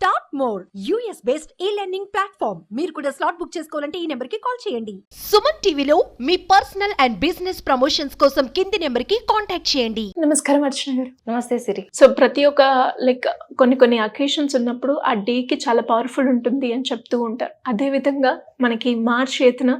Start more US based e-learning platform. మీరు కూడా slot book చేసుకోవాలంటే ఈ నెంబర్ కి కాల్ చేయండి. సుమన్ టీవీలో మీ పర్సనల్ అండ్ బిజినెస్ ప్రమోషన్స్ కోసం కింది నెంబర్ కి కాంటాక్ట్ చేయండి. నమస్కారం అర్చన గారు. నమస్తే సిరి. సో ప్రతి ఒక్క కొన్ని అకేషన్స్ ఉన్నప్పుడు ఆ డేకి చాలా పవర్ఫుల్ ఉంటుంది అని చెప్తూ ఉంటారు. అదేవిధంగా మనకి మార్చ్ 8న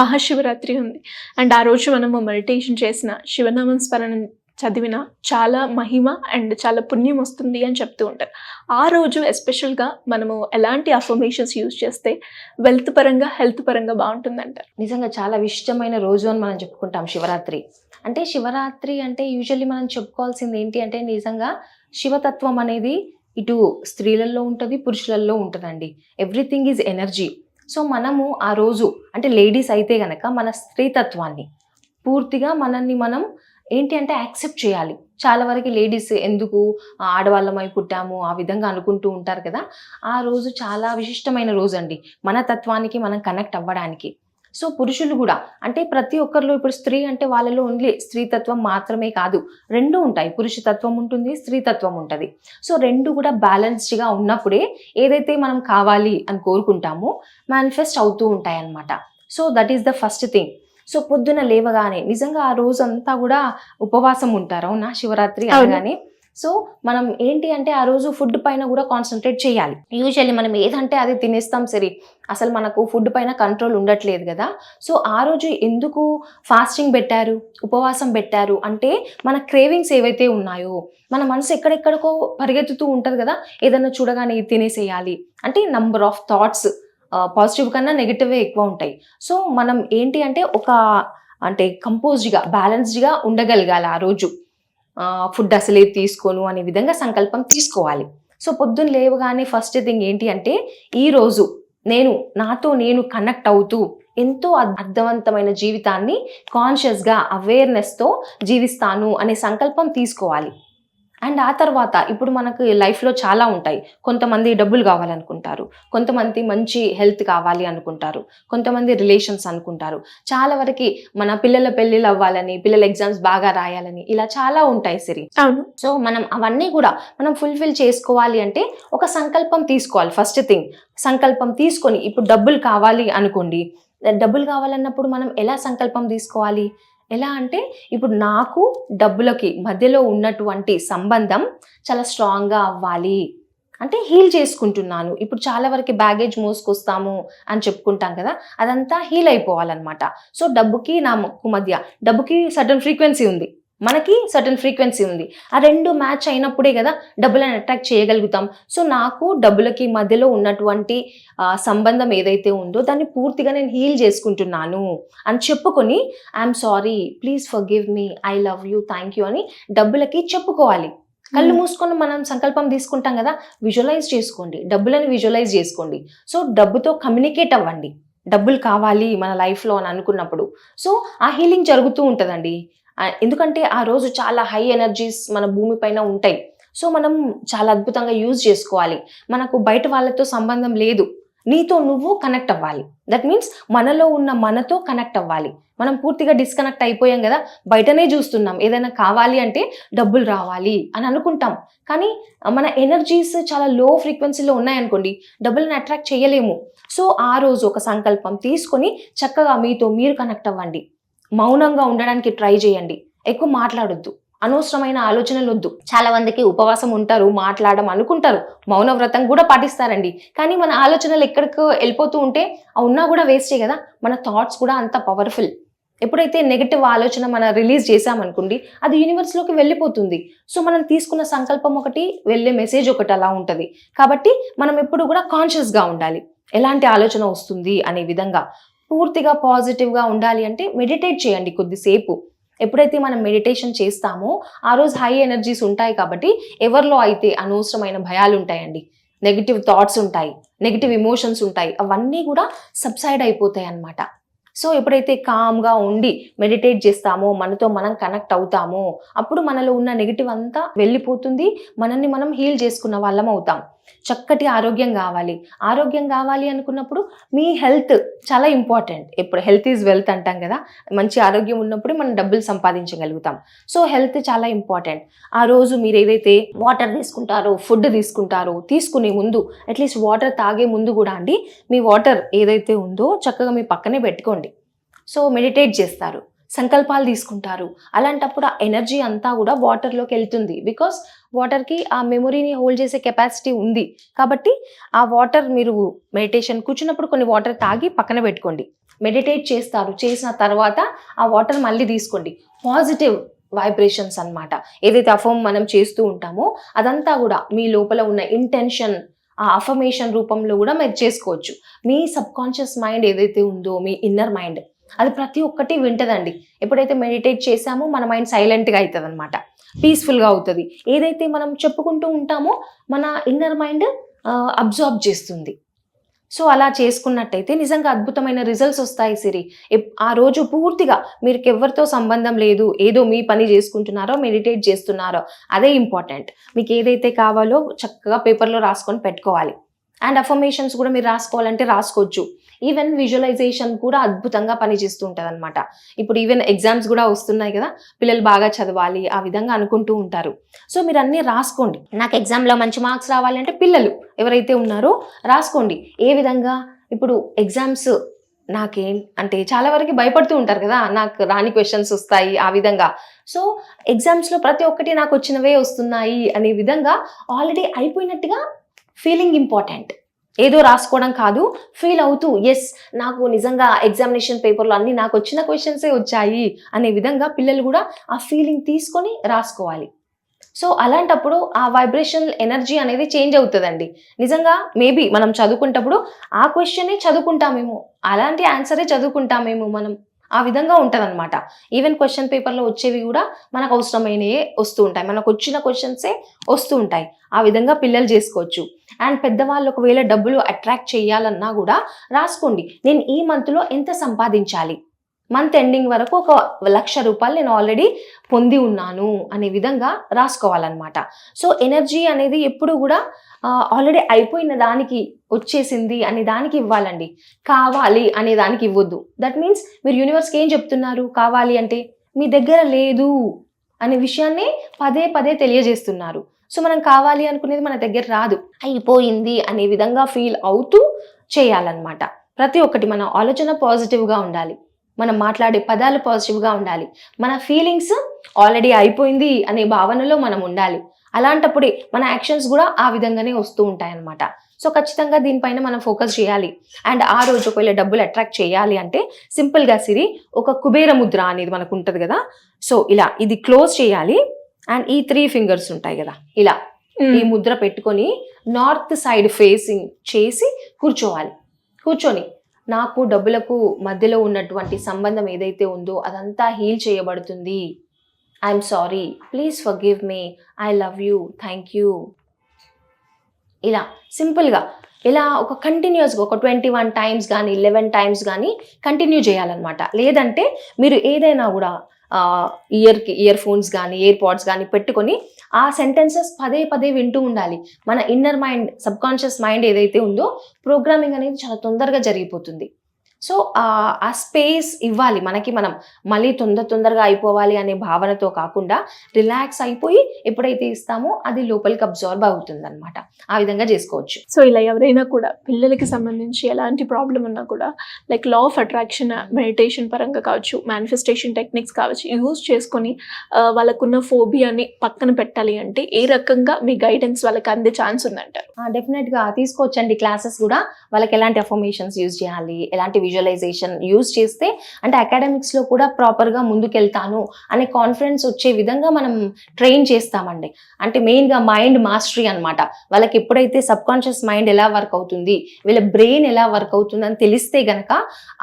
మహాశివరాత్రి ఉంది. అండ్ ఆ రోజు మనము మెడిటేషన్ చేసిన శివనామం స్మరణ చదివిన చాలా మహిమ అండ్ చాలా పుణ్యం వస్తుంది అని చెప్తూ ఉంటారు. ఆ రోజు ఎస్పెషల్గా మనము ఎలాంటి అఫర్మేషన్స్ యూజ్ చేస్తే వెల్త్ పరంగా హెల్త్ పరంగా బాగుంటుంది అంటారు? నిజంగా చాలా ఇష్టమైన రోజు అని మనం చెప్పుకుంటాం శివరాత్రి. అంటే శివరాత్రి అంటే యూజువల్లీ మనం చెప్పుకోవాల్సింది ఏంటి అంటే నిజంగా శివతత్వం అనేది ఇటు స్త్రీలలో ఉంటుంది, పురుషులలో ఉంటుందండి. Everything is energy. సో మనము ఆ రోజు అంటే లేడీస్ అయితే గనక మన స్త్రీతత్వాన్ని పూర్తిగా మనల్ని మనం ఏంటి అంటే యాక్సెప్ట్ చేయాలి. చాలా వరకు లేడీస్ ఎందుకు ఆడవాళ్ళమై పుట్టాము ఆ విధంగా అనుకుంటూ ఉంటారు కదా. ఆ రోజు చాలా విశిష్టమైన రోజు అండి మన తత్వానికి మనం కనెక్ట్ అవ్వడానికి. సో పురుషులు కూడా అంటే ప్రతి ఒక్కరిలో ఇప్పుడు స్త్రీ అంటే వాళ్ళలో ఓన్లీ స్త్రీతత్వం మాత్రమే కాదు, రెండు ఉంటాయి. పురుషతత్వం ఉంటుంది, స్త్రీతత్వం ఉంటుంది. సో రెండు కూడా బ్యాలెన్స్డ్గా ఉన్నప్పుడే ఏదైతే మనం కావాలి అని కోరుకుంటామో మేనిఫెస్ట్ అవుతూ ఉంటాయి అన్నమాట. So that is the first thing. So పొద్దున లేవగానే నిజంగా ఆ రోజు అంతా కూడా ఉపవాసం ఉంటారు అవునా శివరాత్రి అనగానే. సో మనం ఏంటి అంటే ఆ రోజు ఫుడ్ పైన కూడా కాన్సన్ట్రేట్ చేయాలి. యూజువల్లీ మనం ఏదంటే అది తినేస్తాం సరే, అసలు మనకు ఫుడ్ పైన కంట్రోల్ ఉండట్లేదు కదా. సో ఆ రోజు ఎందుకు ఫాస్టింగ్ పెట్టారు, ఉపవాసం పెట్టారు అంటే మన క్రేవింగ్స్ ఏవైతే ఉన్నాయో మన మనసు ఎక్కడెక్కడికో పరిగెత్తుతూ ఉంటుంది కదా. ఏదైనా చూడగానే ఇది తినేసేయాలి అంటే నంబర్ ఆఫ్ థాట్స్ పాజిటివ్ కన్నా నెగిటివే ఎక్కువ ఉంటాయి. సో మనం ఏంటి అంటే అంటే కంపోజ్డ్గా బ్యాలెన్స్డ్గా ఉండగలగాలి ఆ రోజు. ఫుడ్ అసలే తీసుకోను అనే విధంగా సంకల్పం తీసుకోవాలి. సో పొద్దున్న లేవగానే ఫస్ట్ థింగ్ ఏంటి అంటే ఈరోజు నాతో నేను కనెక్ట్ అవుతూ ఎంతో అర్థవంతమైన జీవితాన్ని కాన్షియస్గా అవేర్నెస్తో జీవిస్తాను అనే సంకల్పం తీసుకోవాలి. అండ్ ఆ తర్వాత ఇప్పుడు మనకు లైఫ్లో చాలా ఉంటాయి. కొంతమంది డబ్బులు కావాలనుకుంటారు, కొంతమంది మంచి హెల్త్ కావాలి అనుకుంటారు, కొంతమంది రిలేషన్స్ అనుకుంటారు. చాలా వరకు మన పిల్లల పెళ్ళిళ్ళు అవ్వాలని, పిల్లల ఎగ్జామ్స్ బాగా రాయాలని ఇలా చాలా ఉంటాయి సిరి. అవును. సో మనం అవన్నీ కూడా మనం ఫుల్ఫిల్ చేసుకోవాలి అంటే ఒక సంకల్పం తీసుకోవాలి. ఫస్ట్ థింగ్ సంకల్పం తీసుకొని ఇప్పుడు డబ్బులు కావాలి అనుకోండి. డబ్బులు కావాలన్నప్పుడు మనం ఎలా సంకల్పం తీసుకోవాలి? ఎలా అంటే ఇప్పుడు నాకు డబ్బులకి మధ్యలో ఉన్నటువంటి సంబంధం చాలా స్ట్రాంగ్గా అవ్వాలి అంటే హీల్ చేసుకుంటున్నాను. ఇప్పుడు చాలా వరకు బ్యాగేజ్ మోసుకొస్తాము అని చెప్పుకుంటాం కదా, అదంతా హీల్ అయిపోవాలన్నమాట. సో డబ్బుకి నాకు మధ్య డబ్బుకి సర్టన్ ఫ్రీక్వెన్సీ ఉంది, మనకి సర్టన్ ఫ్రీక్వెన్సీ ఉంది. ఆ రెండు మ్యాచ్ అయినప్పుడే కదా డబ్బులను అట్రాక్ట్ చేయగలుగుతాం. సో నాకు డబ్బులకి మధ్యలో ఉన్నటువంటి సంబంధం ఏదైతే ఉందో దాన్ని పూర్తిగా నేను హీల్ చేసుకుంటున్నాను అని చెప్పుకొని I'm sorry, please forgive me, I love you, thank you అని డబ్బులకి చెప్పుకోవాలి. కళ్ళు మూసుకొని మనం సంకల్పం తీసుకుంటాం కదా, విజువలైజ్ చేసుకోండి, డబ్బులను విజువలైజ్ చేసుకోండి. సో డబ్బుతో కమ్యూనికేట్ అవ్వండి, డబ్బులు కావాలి మన లైఫ్లో అని అనుకున్నప్పుడు. సో ఆ హీలింగ్ జరుగుతూ ఉంటుందండి. ఎందుకంటే ఆ రోజు చాలా హై ఎనర్జీస్ మన భూమి పైన ఉంటాయి. సో మనం చాలా అద్భుతంగా యూజ్ చేసుకోవాలి. మనకు బయట వాళ్ళతో సంబంధం లేదు, నీతో నువ్వు కనెక్ట్ అవ్వాలి. దట్ మీన్స్ మనలో ఉన్న మనతో కనెక్ట్ అవ్వాలి. మనం పూర్తిగా డిస్కనెక్ట్ అయిపోయాం కదా, బయటనే చూస్తున్నాం. ఏదైనా కావాలి అంటే డబ్బులు రావాలి అని అనుకుంటాం, కానీ మన ఎనర్జీస్ చాలా లో ఫ్రీక్వెన్సీలో ఉన్నాయనుకోండి, డబ్బులను అట్రాక్ట్ చేయలేము. సో ఆ రోజు ఒక సంకల్పం తీసుకొని చక్కగా మీతో మీరు కనెక్ట్ అవ్వండి. మౌనంగా ఉండడానికి ట్రై చేయండి, ఎక్కువ మాట్లాడొద్దు, అనవసరమైన ఆలోచనలు వద్దు. చాలా మందికి ఉపవాసం ఉంటారు, మాట్లాడడం అనుకుంటారు, మౌన వ్రతం కూడా పాటిస్తారండి, కానీ మన ఆలోచనలు ఎక్కడికో వెళ్ళిపోతూ ఉంటే ఉన్నా కూడా వేస్టే కదా. మన థాట్స్ కూడా అంత పవర్ఫుల్. ఎప్పుడైతే నెగటివ్ ఆలోచన మనం రిలీజ్ చేసామనుకోండి, అది యూనివర్స్లోకి వెళ్ళిపోతుంది. సో మనం తీసుకున్న సంకల్పం ఒకటి, వెళ్ళే మెసేజ్ ఒకటి అలా ఉంటుంది. కాబట్టి మనం ఎప్పుడు కూడా కాన్షియస్గా ఉండాలి, ఎలాంటి ఆలోచన వస్తుంది అనే విధంగా. పూర్తిగా పాజిటివ్గా ఉండాలి అంటే మెడిటేట్ చేయండి కొద్దిసేపు. ఎప్పుడైతే మనం మెడిటేషన్ చేస్తామో ఆ రోజు హై ఎనర్జీస్ ఉంటాయి కాబట్టి ఎవరిలో అయితే అనవసరమైన భయాలు ఉంటాయండి, నెగిటివ్ థాట్స్ ఉంటాయి, నెగిటివ్ ఎమోషన్స్ ఉంటాయి, అవన్నీ కూడా సబ్సైడ్ అయిపోతాయి అన్నమాట. సో ఎప్పుడైతే కామ్గా ఉండి మెడిటేట్ చేస్తామో, మనతో మనం కనెక్ట్ అవుతామో, అప్పుడు మనలో ఉన్న నెగిటివ్ అంతా వెళ్ళిపోతుంది, మనల్ని మనం హీల్ చేసుకున్న వాళ్ళం అవుతాం. చక్కటి ఆరోగ్యం కావాలి. ఆరోగ్యం కావాలి అనుకున్నప్పుడు మీ హెల్త్ చాలా ఇంపార్టెంట్. ఇప్పుడు హెల్త్ ఈజ్ వెల్త్ అంటాం కదా, మంచి ఆరోగ్యం ఉన్నప్పుడు మనం డబ్బులు సంపాదించగలుగుతాం. సో హెల్త్ చాలా ఇంపార్టెంట్. ఆ రోజు మీరు ఏదైతే వాటర్ తీసుకుంటారో, ఫుడ్ తీసుకుంటారో, తీసుకునే ముందు అట్లీస్ట్ వాటర్ తాగే ముందు కూడా అండి, మీ వాటర్ ఏదైతే ఉందో చక్కగా మీ పక్కనే పెట్టుకోండి. సో మెడిటేట్ చేస్తారు, సంకల్పాలు తీసుకుంటారు. అలాంటప్పుడు ఆ ఎనర్జీ అంతా కూడా వాటర్లోకి వెళ్తుంది. బికాస్ వాటర్కి ఆ మెమొరీని హోల్డ్ చేసే కెపాసిటీ ఉంది. కాబట్టి ఆ వాటర్ మీరు మెడిటేషన్ కూర్చున్నప్పుడు కొన్ని వాటర్ తాగి పక్కన పెట్టుకోండి. మెడిటేట్ చేస్తారు, చేసిన తర్వాత ఆ వాటర్ మళ్ళీ తీసుకోండి. పాజిటివ్ వైబ్రేషన్స్ అన్నమాట. ఏదైతే అఫర్మ్ మనం చేస్తూ ఉంటామో అదంతా కూడా మీ లోపల ఉన్న ఇంటెన్షన్, ఆ అఫర్మేషన్ రూపంలో కూడా మీరు చేసుకోవచ్చు. మీ సబ్ కాన్షియస్ మైండ్ ఏదైతే ఉందో, మీ ఇన్నర్ మైండ్, అది ప్రతి ఒక్కటి వింటదండి. ఎప్పుడైతే మెడిటేట్ చేసామో మన మైండ్ సైలెంట్గా అవుతుంది అనమాట, పీస్ఫుల్గా అవుతుంది. ఏదైతే మనం చెప్పుకుంటూ ఉంటామో మన ఇన్నర్ మైండ్ అబ్జార్బ్ చేస్తుంది. సో అలా చేసుకున్నట్టయితే నిజంగా అద్భుతమైన రిజల్ట్స్ వస్తాయి సిరి. ఆ రోజు పూర్తిగా మీరు ఎవరితో సంబంధం లేదు, ఏదో మీ పని చేసుకుంటున్నారో, మెడిటేట్ చేస్తున్నారో అదే ఇంపార్టెంట్. మీకు ఏదైతే కావాలో చక్కగా పేపర్లో రాసుకొని పెట్టుకోవాలి. అండ్ అఫర్మేషన్స్ కూడా మీరు రాసుకోవాలంటే రాసుకోవచ్చు. ఈవెన్ విజువలైజేషన్ కూడా అద్భుతంగా పనిచేస్తూ ఉంటుంది అనమాట. ఇప్పుడు ఈవెన్ ఎగ్జామ్స్ కూడా వస్తున్నాయి కదా, పిల్లలు బాగా చదవాలి ఆ విధంగా అనుకుంటూ ఉంటారు. సో మీరు అన్నీ రాసుకోండి. నాకు ఎగ్జామ్లో మంచి మార్క్స్ రావాలి అంటే పిల్లలు ఎవరైతే ఉన్నారో రాసుకోండి. ఏ విధంగా ఇప్పుడు ఎగ్జామ్స్ నాకేం అంటే చాలా వరకు భయపడుతూ ఉంటారు కదా, నాకు రాని క్వశ్చన్స్ వస్తాయి ఆ విధంగా. సో ఎగ్జామ్స్లో ప్రతి ఒక్కటి నాకు వచ్చినవే వస్తున్నాయి అనే విధంగా ఆల్రెడీ అయిపోయినట్టుగా ఫీలింగ్ ఇంపార్టెంట్. ఏదో రాసుకోవడం కాదు, ఫీల్ అవుతూ ఎస్ నాకు నిజంగా ఎగ్జామినేషన్ పేపర్లో అన్నీ నాకు వచ్చిన క్వశ్చన్సే వచ్చాయి అనే విధంగా పిల్లలు కూడా ఆ ఫీలింగ్ తీసుకొని రాసుకోవాలి. సో అలాంటప్పుడు ఆ వైబ్రేషన్ ఎనర్జీ అనేది చేంజ్ అవుతుందండి. నిజంగా మేబీ మనం చదువుకుంటప్పుడు ఆ క్వశ్చనే చదువుకుంటామేమో, అలాంటి ఆన్సరే చదువుకుంటామేమో మనం, ఆ విధంగా ఉంటుంది అనమాట. ఈవెన్ క్వశ్చన్ పేపర్లో వచ్చేవి కూడా మనకు అవసరమైనవే వస్తూ ఉంటాయి, మనకు వచ్చిన క్వశ్చన్సే వస్తూ ఉంటాయి. ఆ విధంగా పిల్లలు చేసుకోవచ్చు. అండ్ పెద్దవాళ్ళు ఒకవేళ డబ్బులు అట్రాక్ట్ చేయాలన్నా కూడా రాసుకోండి. నేను ఈ మంత్లో ఎంత సంపాదించాలి, మంత్ ఎండింగ్ వరకు 1,00,000 రూపాయలు నేను ఆల్రెడీ పొంది ఉన్నాను అనే విధంగా రాసుకోవాలన్నమాట. సో ఎనర్జీ అనేది ఎప్పుడు కూడా ఆల్రెడీ అయిపోయిన దానికి వచ్చేసింది అనే దానికి ఇవ్వాలండి, కావాలి అనే దానికి ఇవ్వద్దు. దట్ మీన్స్ మీరు యూనివర్స్కి ఏం చెప్తున్నారు, కావాలి అంటే మీ దగ్గర లేదు అనే విషయాన్ని పదే పదే తెలియజేస్తున్నారు. సో మనం కావాలి అనుకునేది మన దగ్గర రాదు, అయిపోయింది అనే విధంగా ఫీల్ అవుతూ చేయాలన్నమాట. ప్రతి ఒక్కటి మన ఆలోచన పాజిటివ్గా ఉండాలి, మనం మాట్లాడే పదాలు పాజిటివ్గా ఉండాలి, మన ఫీలింగ్స్ ఆల్రెడీ అయిపోయింది అనే భావనలో మనం ఉండాలి. అలాంటప్పుడే మన యాక్షన్స్ కూడా ఆ విధంగానే వస్తూ ఉంటాయన్నమాట. సో ఖచ్చితంగా దీనిపైన మనం ఫోకస్ చేయాలి. అండ్ ఆ రోజు ఒకవేళ డబ్బులు అట్రాక్ట్ చేయాలి అంటే సింపుల్గా సిరి ఒక కుబేర ముద్ర అనేది మనకు ఉంటుంది కదా, సో ఇలా ఇది క్లోజ్ చేయాలి. అండ్ ఈ 3 ఫింగర్స్ ఉంటాయి కదా, ఇలా ఈ ముద్ర పెట్టుకొని నార్త్ సైడ్ ఫేసింగ్ చేసి కూర్చోవాలి. కూర్చొని నాకు డబ్బులకు మధ్యలో ఉన్నటువంటి సంబంధం ఏదైతే ఉందో అదంతా హీల్ చేయబడుతుంది. I'm sorry, please forgive me, I love you, thank you. ఇలా సింపుల్గా ఇలా ఒక కంటిన్యూస్గా ఒక 21 టైమ్స్ కానీ 11 టైమ్స్ కానీ కంటిన్యూ చేయాలన్నమాట. లేదంటే మీరు ఏదైనా కూడా ఇయర్ ఫోన్స్ కానీ ఇయర్ పాడ్స్ కానీ పెట్టుకొని ఆ సెంటెన్సెస్ పదే పదే వింటూ ఉండాలి. మన inner mind, sub conscious mind ఏదైతే ఉందో ప్రోగ్రామింగ్ అనేది చాలా తొందరగా జరిగిపోతుంది. సో ఆ స్పేస్ ఇవ్వాలి మనకి, మనం మళ్ళీ తొందరగా అయిపోవాలి అనే భావనతో కాకుండా రిలాక్స్ అయిపోయి ఎప్పుడైతే ఇస్తామో అది లోపలికి అబ్జార్బ్ అవుతుంది అనమాట. ఆ విధంగా చేసుకోవచ్చు. సో ఇలా ఎవరైనా కూడా పిల్లలకి సంబంధించి ఎలాంటి ప్రాబ్లం ఉన్నా కూడా like law of attraction meditation పరంగా కావచ్చు, మేనిఫెస్టేషన్ టెక్నిక్స్ కావచ్చు యూజ్ చేసుకొని వాళ్ళకున్న ఫోబియాని పక్కన పెట్టాలి అంటే ఏ రకంగా మీ గైడెన్స్ వాళ్ళకి అందే ఛాన్స్ ఉందంటారు? డెఫినెట్గా తీసుకోవచ్చండి. క్లాసెస్ కూడా వాళ్ళకి ఎలాంటి అఫర్మేషన్స్ యూజ్ చేయాలి, ఎలాంటి విజువలైజేషన్ యూజ్ చేస్తే అంటే అకాడమిక్స్లో కూడా ప్రాపర్గా ముందుకెళ్తాను అనే కాన్ఫిడెన్స్ వచ్చే విధంగా మనం ట్రైన్ చేస్తామండి. అంటే మెయిన్గా మైండ్ మాస్టరీ అనమాట. వాళ్ళకి ఎప్పుడైతే సబ్ కాన్షియస్ మైండ్ ఎలా వర్క్ అవుతుంది, వీళ్ళ బ్రెయిన్ ఎలా వర్క్ అవుతుంది అని తెలిస్తే గనక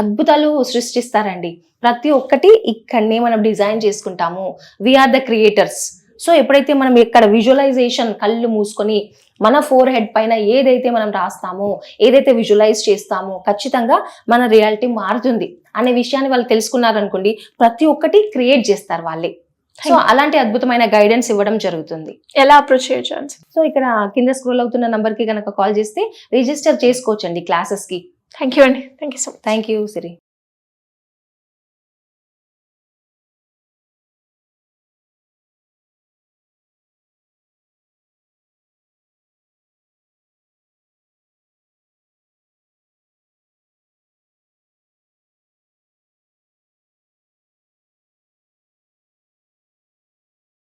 అద్భుతాలు సృష్టిస్తారండి. ప్రతి ఒక్కటి ఇక్కడనే మనం డిజైన్ చేసుకుంటాము. We are the creators. సో ఎప్పుడైతే మనం ఇక్కడ విజువలైజేషన్ కళ్ళు మూసుకొని మన ఫోర్ హెడ్ పైన ఏదైతే మనం రాస్తామో, ఏదైతే విజువలైజ్ చేస్తామో ఖచ్చితంగా మన రియాలిటీ మారుతుంది అనే విషయాన్ని వాళ్ళు తెలుసుకున్నారనుకోండి, ప్రతి ఒక్కటి క్రియేట్ చేస్తారు వాళ్ళే. సో అలాంటి అద్భుతమైన గైడెన్స్ ఇవ్వడం జరుగుతుంది. ఎలా అప్రోచ్ చేయొచ్చు అని? సో ఇక్కడ కింద స్క్రోల్ అవుతున్న నంబర్ కి కనుక కాల్ చేస్తే రిజిస్టర్ చేసుకోవచ్చండి క్లాసెస్ కి. థ్యాంక్ యూ అండి. Thank you so much. Thank you Siri.